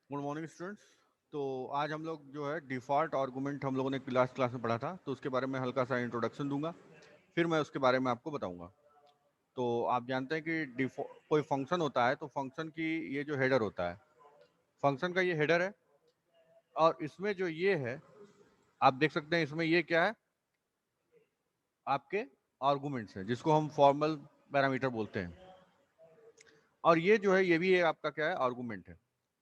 Good morning students. तो आज हम लोग जो है डिफ़ॉल्ट आर्गूमेंट हम लोगों ने क्लास में पढ़ा था, तो उसके बारे में हल्का सा इंट्रोडक्शन दूंगा, फिर मैं उसके बारे में आपको बताऊंगा। तो आप जानते हैं कि कोई फंक्शन होता है तो फंक्शन की ये जो हेडर होता है, फंक्शन का ये हेडर है, और इसमें जो ये है आप देख सकते हैं, इसमें ये क्या है, आपके आर्गूमेंट्स हैं जिसको हम फॉर्मल पैरामीटर बोलते हैं। और ये जो है ये भी आपका क्या है, आर्गूमेंट है।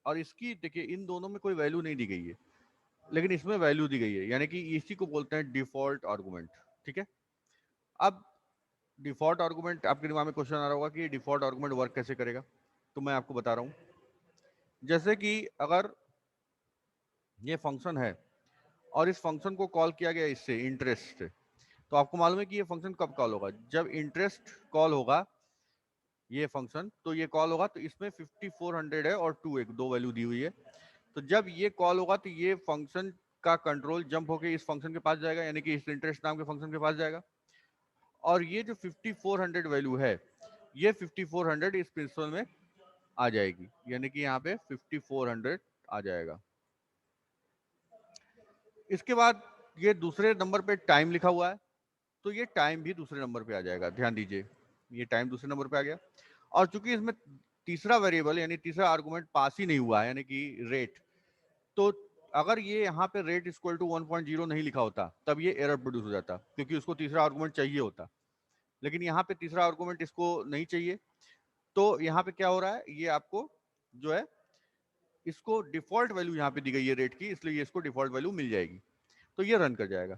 और इसकी देखिए इन दोनों में कोई वैल्यू नहीं दी गई है, लेकिन इसमें वैल्यू दी गई है, यानी कि इसी को बोलते हैं डिफॉल्ट आर्गुमेंट। ठीक है। अब डिफॉल्ट आर्गुमेंट, आपके दिमाग में क्वेश्चन आ रहा होगा कि डिफॉल्ट आर्गुमेंट वर्क कैसे करेगा, तो मैं आपको बता रहा हूं। जैसे कि अगर ये फंक्शन है और इस फंक्शन को कॉल किया गया इससे इंटरेस्ट से, तो आपको मालूम है कि ये फंक्शन कब कॉल होगा, जब इंटरेस्ट कॉल होगा ये फंक्शन, तो ये कॉल होगा तो इसमें 5400 है और 2 एक दो वैल्यू दी हुई है। तो जब ये कॉल होगा तो ये फंक्शन का कंट्रोल जंप होकर इस फंक्शन के पास जाएगा, यानी कि इस इंटरेस्ट नाम के फंक्शन के पास जाएगा। और ये जो 5400 वैल्यू है, ये 5400 इस प्रिंसिपल में आ जाएगी, यानी कि यहाँ पे 5400 आ जाएगा। इसके बाद ये दूसरे नंबर पे टाइम लिखा हुआ है, तो ये टाइम भी दूसरे नंबर पे आ जाएगा। ध्यान दीजिए, ये टाइम दूसरे नंबर पे आ गया। और चूंकि इसमें तीसरा वेरिएबल यानी तीसरा आर्गुमेंट पास ही नहीं हुआ है, यानी कि रेट, तो अगर ये यहाँ पे रेट इक्वल टू 1.0 नहीं लिखा होता तब ये एरर प्रोड्यूस हो जाता, क्योंकि उसको तीसरा आर्गुमेंट चाहिए होता। लेकिन यहाँ पे तीसरा आर्गुमेंट इसको नहीं चाहिए, तो यहाँ पे क्या हो रहा है, ये आपको जो है इसको डिफॉल्ट वैल्यू यहाँ पे दी गई है रेट की, इसलिए ये इसको डिफॉल्ट वैल्यू मिल जाएगी, तो ये रन कर जाएगा।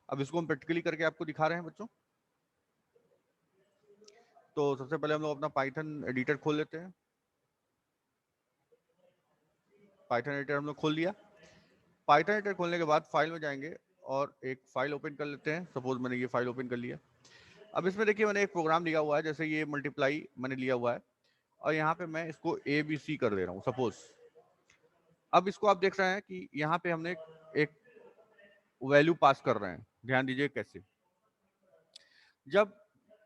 अब इसको हम प्रैक्टिकली करके आपको दिखा रहे हैं बच्चों। तो सबसे पहले हम लोग अपना पाइथन एडिटर खोल लेते हैं। पाइथन एडिटर हम लोग खोल लिया। पाइथन एडिटर खोलने के बाद फाइल में जाएंगे और एक फाइल ओपन कर लेते हैं। सपोज मैंने ये फाइल ओपन कर लिया। अब इसमें देखिए मैंने एक प्रोग्राम लिया हुआ है, जैसे ये मल्टीप्लाई मैंने लिया हुआ है, और यहाँ पे मैं इसको ए बी सी कर ले रहा हूँ सपोज। अब इसको आप देख रहे हैं कि यहाँ पे हमने एक वैल्यू पास कर रहे हैं। ध्यान दीजिए कैसे, जब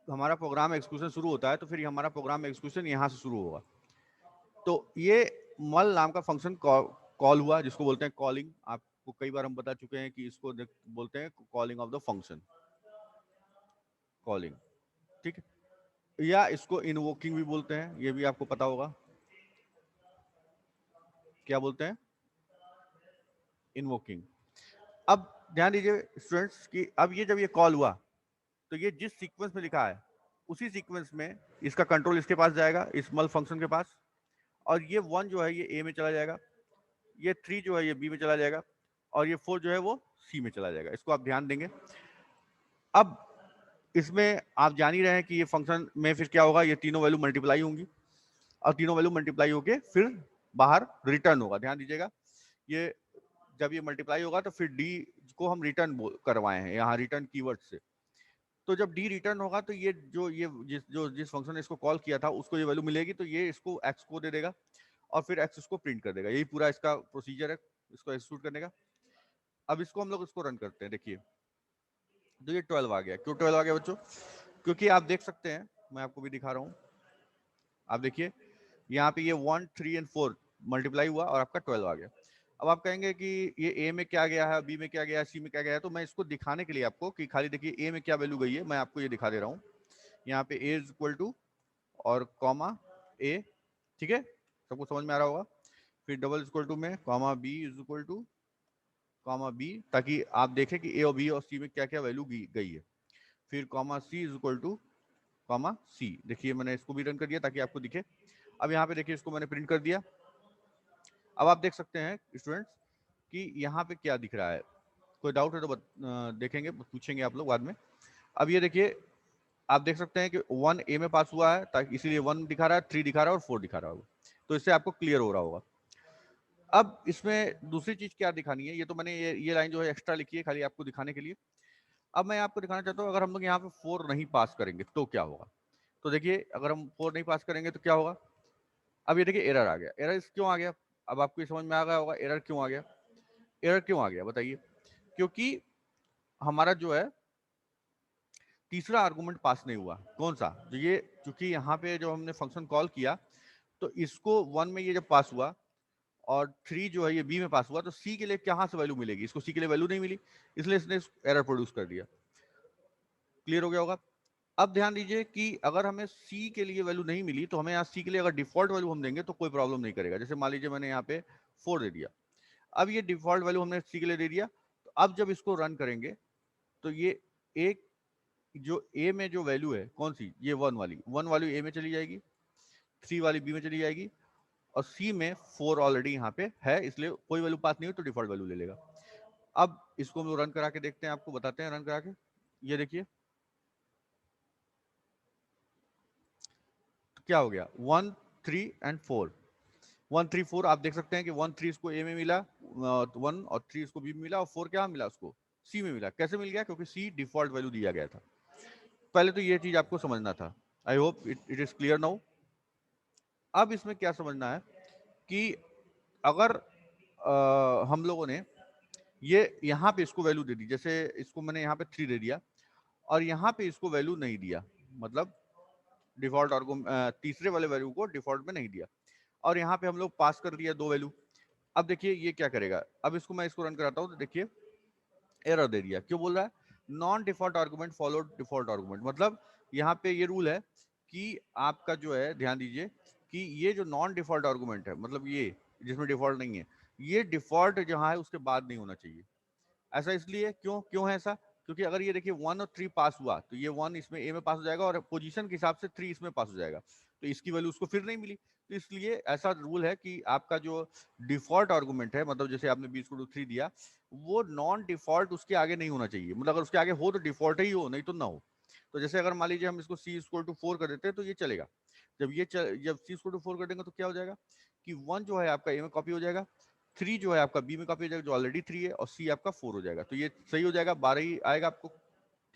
हमारा प्रोग्राम एग्जीक्यूशन शुरू होता है तो फिर हमारा प्रोग्राम एग्जीक्यूशन यहाँ से शुरू होगा। तो ये मल नाम का फंक्शन कॉल हुआ, जिसको बोलते हैं कॉलिंग। आपको कई बार हम बता चुके हैं कि इसको बोलते हैं calling of the function, calling. ठीक है, या इसको इनवोकिंग भी बोलते हैं, ये भी आपको पता होगा क्या बोलते हैं, इनवोकिंग। अब ध्यान दीजिए स्टूडेंट्स कि अब ये जब ये कॉल हुआ तो ये जिस सीक्वेंस में लिखा है उसी सीक्वेंस में इसका कंट्रोल इसके पास जाएगा, इस मल फंक्शन के पास। और ये 1 जो है ये ए में चला जाएगा, ये 3 जो है ये बी में चला जाएगा, और ये 4 जो है वो सी में चला जाएगा। इसको आप ध्यान देंगे। अब इसमें आप जान ही रहे हैं कि ये फंक्शन में फिर क्या होगा, ये तीनों वैल्यू मल्टीप्लाई होंगी, और तीनों वैल्यू मल्टीप्लाई होके फिर बाहर रिटर्न होगा। ध्यान दीजिएगा, ये जब ये मल्टीप्लाई होगा तो फिर डी को हम रिटर्न करवाए हैं यहाँ रिटर्न कीवर्ड से। तो जब डी रिटर्न होगा तो ये जिस फंक्शन ने इसको कॉल किया था उसको ये वैल्यू मिलेगी, तो ये इसको एक्स को दे देगा और फिर एक्स इसको प्रिंट कर देगा। यही पूरा इसका प्रोसीजर है इसको एक्जीक्यूट करने का। अब इसको हम लोग इसको रन करते हैं। देखिए तो ये 12 आ गया। क्यों 12 आ गया बच्चों? क्योंकि आप देख सकते हैं, मैं आपको भी दिखा रहा हूँ। आप देखिए यहाँ पे ये 1 3 एंड 4 मल्टीप्लाई हुआ और आपका 12 आ गया। अब आप कहेंगे कि ये ए में क्या गया है, बी में क्या गया है, सी में क्या गया है, तो मैं इसको दिखाने के लिए आपको कि खाली देखिए ए में क्या वैल्यू गई है, मैं आपको ये दिखा दे रहा हूँ। यहाँ पे ए इज इक्वल टू और कॉमा ए, ठीक है, सबको समझ में आ रहा होगा। फिर डबल इक्वल टू में comma B is equal to comma B, ताकि आप देखें कि ए और बी और सी में क्या क्या वैल्यू गई है। फिर comma C is equal to comma C. देखिए मैंने इसको भी रन कर दिया ताकि आपको दिखे। अब यहाँ पे देखिए इसको मैंने प्रिंट कर दिया। अब आप देख सकते हैं स्टूडेंट्स कि यहाँ पे क्या दिख रहा है। कोई डाउट है तो देखेंगे, पूछेंगे आप लोग बाद में। अब ये देखिए आप देख सकते हैं कि 1 ए में पास हुआ है, ताकि इसीलिए 1 दिखा रहा है, 3 दिखा रहा है और 4 दिखा रहा होगा। तो इससे आपको क्लियर हो रहा होगा। अब इसमें दूसरी चीज क्या दिखानी है, ये तो मैंने ये लाइन जो है एक्स्ट्रा लिखी है खाली आपको दिखाने के लिए। अब मैं आपको दिखाना चाहता हूँ अगर हम लोग यहाँ पे 4 नहीं पास करेंगे तो क्या होगा। तो देखिए अगर हम 4 नहीं पास करेंगे तो क्या होगा। अब ये देखिए एरर आ गया। एरर क्यों आ गया, अब आपको ये समझ में आ गया होगा एरर क्यों आ गया। एरर क्यों आ गया बताइए। क्योंकि हमारा जो है तीसरा आर्गुमेंट पास नहीं हुआ। कौन सा, जो ये, क्योंकि यहाँ पे जो हमने फंक्शन कॉल किया तो इसको 1 में ये जब पास हुआ और 3 जो है ये बी में पास हुआ, तो सी के लिए कहां से वैल्यू मिलेगी? इसको सी के लिए वैल्यू नहीं मिली, इसलिए इसने एरर प्रोड्यूस कर दिया। क्लियर हो गया होगा? अब ध्यान दीजिए कि अगर हमें सी के लिए वैल्यू नहीं मिली तो हमें यहाँ सी के लिए अगर डिफॉल्ट वैल्यू हम देंगे तो कोई प्रॉब्लम नहीं करेगा। जैसे मान लीजिए मैंने यहाँ पे 4 दे दिया, अब ये डिफॉल्ट वैल्यू हमने सी के लिए दे दिया, तो अब जब इसको रन करेंगे तो ये एक जो ए में जो वैल्यू है कौन सी, ये 1 वाली, 1 वैल्यू ए में चली जाएगी, 3 वाली बी में चली जाएगी, और सी में 4 ऑलरेडी यहाँ पे है, इसलिए कोई वैल्यू पास नहीं हो तो डिफॉल्ट वैल्यू ले लेगा। अब इसको हम लोग रन करा के देखते हैं, आपको बताते हैं रन करा के। ये देखिए क्या हो गया, 1 3 एंड 4, 1 3 4 आप देख सकते हैं कि 1 3 इसको ए में मिला, 1 और 3 इसको बी में मिला, और 4 क्या मिला उसको, सी में मिला। कैसे मिल गया? क्योंकि सी डिफॉल्ट वैल्यू दिया गया था। पहले तो ये चीज आपको समझना था। I hope it is clear now. अब इसमें क्या समझना है कि अगर हम लोगों ने ये यहाँ पे इसको वैल्यू दे दी, जैसे इसको मैंने यहाँ पे 3 दे दिया और यहाँ पे इसको वैल्यू नहीं दिया, मतलब डिफॉल्ट आर्गुमेंट तीसरे वाले वैल्यू को डिफॉल्ट में नहीं दिया, और यहाँ पे हम लोग पास कर दिया 2 वैल्यू। अब देखिए ये क्या करेगा, अब इसको मैं इसको रन कराता हूँ तो देखिए एरर दे दिया। क्यों बोल रहा है? Non default argument followed default argument, मतलब यहाँ पे ये रूल है कि आपका जो है, ध्यान दीजिए कि ये जो नॉन डिफॉल्ट आर्गुमेंट है, मतलब ये जिसमें डिफॉल्ट नहीं है, ये डिफॉल्ट जहाँ है उसके बाद नहीं होना चाहिए। ऐसा इसलिए, क्यों क्यों है ऐसा? क्योंकि अगर ये देखिए 1 और 3 पास हुआ तो ये 1 इसमें ए में पास हो जाएगा और पोजीशन के हिसाब से 3 इसमें पास हो जाएगा, तो इसकी वैल्यू उसको फिर नहीं मिली। तो इसलिए ऐसा रूल है कि आपका जो डिफॉल्ट आर्गुमेंट है, मतलब जैसे आपने b = 3 दिया, वो नॉन डिफॉल्ट उसके आगे नहीं होना चाहिए, मतलब अगर उसके आगे हो तो डिफॉल्ट ही हो, नहीं तो ना हो। तो जैसे अगर मान लीजिए हम इसको c = 4 कर देते हैं तो ये चलेगा। जब c = 4 कर देंगे तो क्या हो जाएगा कि 1 जो है आपका ए में कॉपी हो जाएगा, 3 जो है आपका बी में कॉपी हो जाएगा जो ऑलरेडी 3 है, और सी आपका 4 हो जाएगा, तो ये सही हो जाएगा, 12 ही आएगा आपको।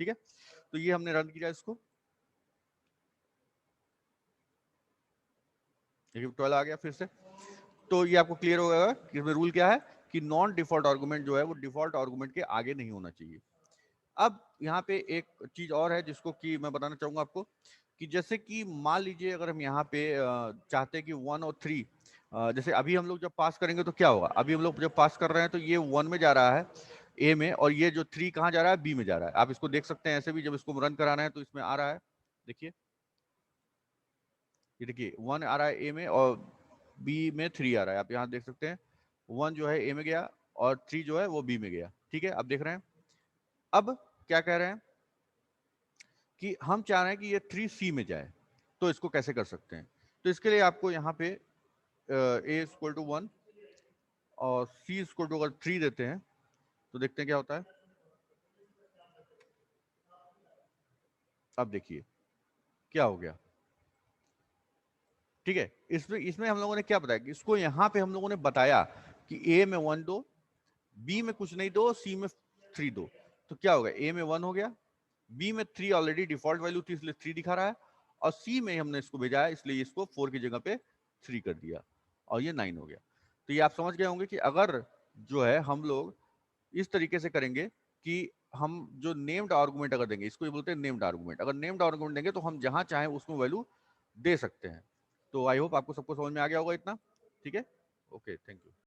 ठीक है, तो ये हमने रन किया इसको, देखिए 12 आ गया फिर से। तो ये आपको क्लियर हो गया कि इसमें रूल क्या है कि नॉन डिफॉल्ट आर्गुमेंट जो है वो डिफॉल्ट आर्गुमेंट के आगे नहीं होना चाहिए। अब यहाँ पे एक चीज और है जिसको कि मैं बताना चाहूंगा आपको, कि जैसे कि मान लीजिए अगर हम यहाँ पे चाहते हैं कि 1 और 3, जैसे अभी हम लोग जब पास करेंगे तो क्या होगा, अभी हम लोग जब पास कर रहे हैं तो ये 1 में जा रहा है ए में, और ये जो 3 कहाँ जा रहा है, बी में जा रहा है। आप इसको देख सकते हैं ऐसे भी, जब इसको रन कराना है तो इसमें आ रहा है, देखिए ये देखिए 1 आ रहा है ए में और बी में 3 आ रहा है, आप यहाँ देख सकते हैं 1 जो है ए में गया और 3 जो है वो बी में गया। ठीक है, आप देख रहे हैं। अब क्या कह रहे हैं कि हम चाह रहे हैं कि ये 3 सी में जाए, तो इसको कैसे कर सकते हैं? तो इसके लिए आपको यहाँ पे ए = 1 और सी = अगर 3 देते हैं तो देखते हैं क्या होता है। अब देखिए क्या हो गया। ठीक है, इसमें इसमें हम लोगों ने क्या बताया कि इसको यहाँ पे हम लोगों ने बताया कि ए में 1 दो, बी में कुछ नहीं दो, सी में 3 दो, तो क्या होगा, ए में 1 हो गया, बी में 3 ऑलरेडी डिफॉल्ट वैल्यू थी इसलिए 3 दिखा रहा है, और सी में हमने इसको भेजा है इसलिए इसको 4 की जगह पे 3 कर दिया और ये 9 हो गया। तो ये आप समझ गए होंगे कि अगर जो है हम लोग इस तरीके से करेंगे कि हम जो नेम्ड आर्गुमेंट अगर देंगे, इसको ये बोलते हैं नेम्ड आर्गुमेंट, अगर नेम्ड आर्गुमेंट देंगे तो हम जहां चाहें उसमें वैल्यू दे सकते हैं। तो आई होप आपको सबको समझ में आ गया होगा इतना। ठीक है, ओके, थैंक यू।